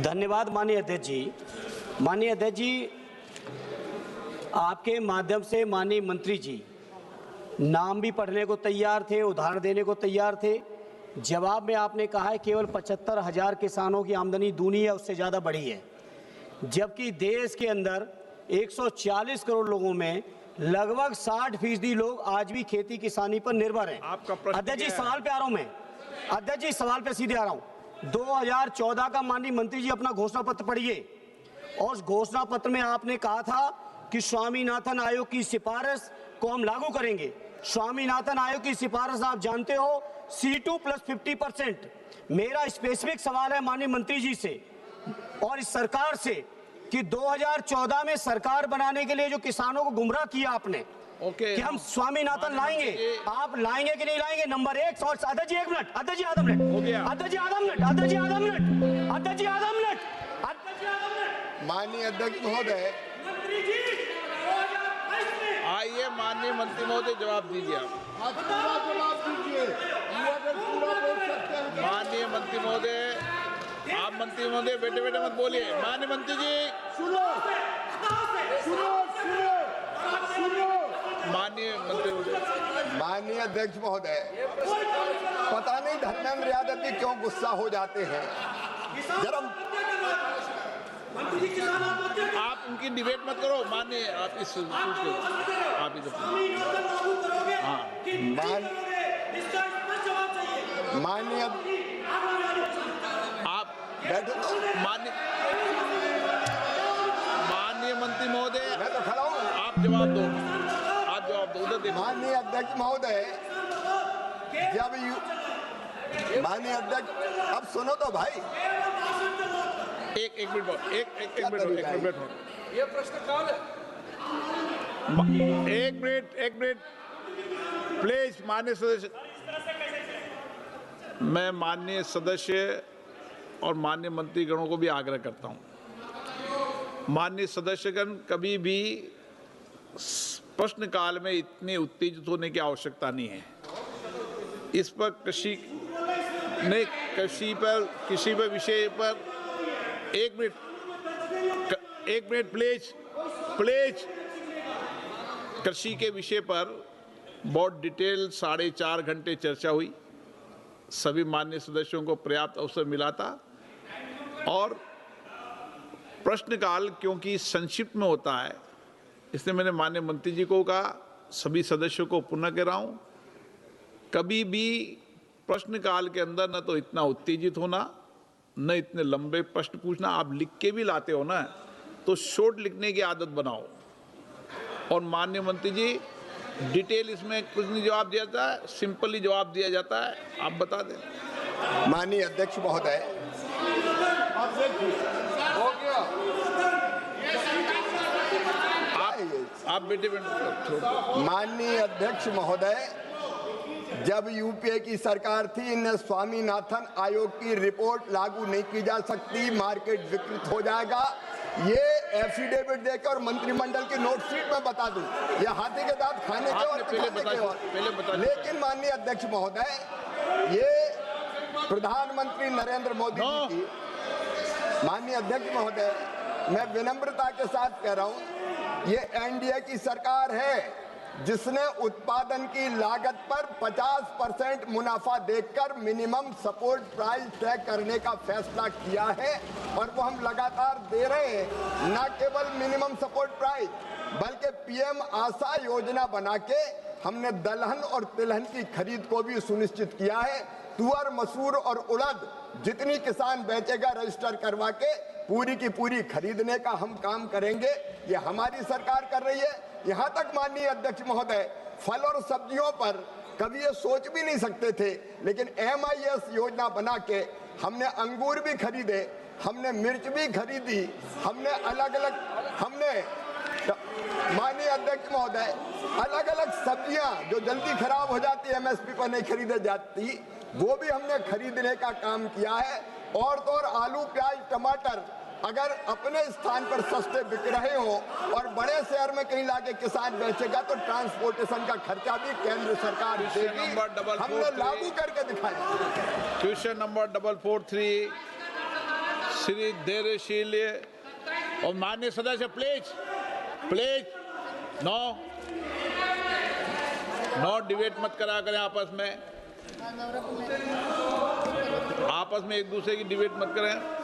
धन्यवाद माननीय अध्यक्ष जी। माननीय अध्यक्ष जी, आपके माध्यम से माननीय मंत्री जी नाम भी पढ़ने को तैयार थे, उदाहरण देने को तैयार थे। जवाब में आपने कहा है केवल 75,000 किसानों की आमदनी दूनी है, उससे ज़्यादा बढ़ी है, जबकि देश के अंदर 140 करोड़ लोगों में लगभग 60% लोग आज भी खेती किसानी पर निर्भर हैं। आपका प्रश्न अध्यक्ष जी, क्या है? सवाल पे आ रहा हूं मैं। अध्यक्ष जी, सवाल पे सीधे आ रहा हूं। 2014 का माननीय मंत्री जी अपना घोषणा पत्र पढ़िए, और उस घोषणा पत्र में आपने कहा था कि स्वामीनाथन आयोग की सिफारिश को हम लागू करेंगे। स्वामीनाथन आयोग की सिफारिश आप जानते हो C2 + 50%। मेरा स्पेसिफिक सवाल है माननीय मंत्री जी से और इस सरकार से कि 2014 में सरकार बनाने के लिए जो किसानों को गुमराह किया आपने, कि हम स्वामीनाथन लाएंगे, आप लाएंगे कि नहीं लाएंगे? नंबर 1। और अध्यक्ष जी 1 मिनट, अध्यक्ष जी आधा मिनट, अध्यक्ष जी आधा मिनट, अध्यक्ष जी आधा मिनट, अध्यक्ष जी आधा मिनट, अध्यक्ष जी आधा मिनट। माननीय अध्यक्ष महोदय, मंत्री जी आइए माननीय मंत्री महोदय जवाब दीजिए आप। पूरा जवाब दीजिए। ये अगर पूरा बोल सकते हैं। माननीय मंत्री महोदय, आप मंत्री महोदय बेटे बेटे मत बोलिए। माननीय मंत्री जी सुनो सुनो सुनो सुनो। माननीय मंत्री महोदय, माननीय अध्यक्ष महोदय, पता नहीं धर्मेंद्र यादव जी क्यों गुस्सा हो जाते हैं। जरा आप उनकी डिबेट मत करो। माननीय आप इस आप इधर हाँ माननीय आप बैठो। माननीय मंत्री महोदय, मैं तो खड़ा हूँ। आप जवाब दो, आप जवाब दो। उधर देखो। माननीय अध्यक्ष महोदय, माननीय अध्यक्ष, अब सुनो तो भाई। एक मिनट, एक मिनट। ये प्रश्न काल है। एक मिनट प्लीज। माननीय सदस्य, मैं माननीय सदस्य और माननीय मंत्रीगणों को भी आग्रह करता हूं, माननीय सदस्यगण कभी भी प्रश्नकाल में इतने उत्तेजित होने की आवश्यकता नहीं है। इस पर किसी पर विषय पर एक मिनट प्लीज। कृषि के विषय पर बहुत डिटेल 4.5 घंटे चर्चा हुई। सभी माननीय सदस्यों को पर्याप्त अवसर मिला था, और प्रश्नकाल क्योंकि संक्षिप्त में होता है, इसलिए मैंने माननीय मंत्री जी को कहा, सभी सदस्यों को पुनः कह रहा हूं, कभी भी प्रश्नकाल के अंदर न तो इतना उत्तेजित होना, न इतने लंबे प्रश्न पूछना। आप लिख के भी लाते हो ना, तो शॉर्ट लिखने की आदत बनाओ। और माननीय मंत्री जी, डिटेल इसमें कुछ नहीं जवाब दिया जाता है, सिंपली जवाब दिया जाता है। आप बता दें। माननीय अध्यक्ष महोदय, हो गया। आप बेटे माननीय अध्यक्ष महोदय, जब यूपीए की सरकार थी, इन्हें स्वामीनाथन आयोग की रिपोर्ट लागू नहीं की जा सकती, मार्केट विकृत हो जाएगा, ये एफिडेविट देकर मंत्रिमंडल की नोट शीट में बता दूं। ये हाथी के दांत खाने के और पहले बता। लेकिन माननीय अध्यक्ष महोदय, ये प्रधानमंत्री नरेंद्र मोदी जी की, माननीय अध्यक्ष महोदय, मैं विनम्रता के साथ कह रहा हूं, ये एनडीए की सरकार है जिसने उत्पादन की लागत पर 50% मुनाफा देकर मिनिमम सपोर्ट प्राइस तय करने का फैसला किया है, और वो हम लगातार दे रहे हैं। न केवल मिनिमम सपोर्ट प्राइस, बल्कि पीएम आशा योजना बना के हमने दलहन और तिलहन की खरीद को भी सुनिश्चित किया है। तुअर, मसूर और उड़द जितनी किसान बेचेगा रजिस्टर करवा के पूरी की पूरी खरीदने का हम काम करेंगे। ये हमारी सरकार कर रही है। यहाँ तक माननीय अध्यक्ष महोदय, फल और सब्जियों पर कभी ये सोच भी नहीं सकते थे, लेकिन MIS योजना बना के हमने अंगूर भी खरीदे, हमने मिर्च भी खरीदी, हमने माननीय अध्यक्ष महोदय, अलग अलग सब्जियां जो जल्दी खराब हो जाती MSP पर नहीं खरीदे जाती, वो भी हमने खरीदने का काम किया है। और तो और आलू, प्याज, टमाटर अगर अपने स्थान पर सस्ते बिक रहे हो और बड़े शहर में कहीं लाके किसान बेचेगा, तो ट्रांसपोर्टेशन का खर्चा भी केंद्र सरकार देगी। हमने लागू करके दिखाया। क्वेश्चन नंबर 443 श्री धैर्यशील और माननीय सदस्य, प्लीज प्लीज नो डिबेट मत करा करें आपस में एक दूसरे की डिबेट मत करें।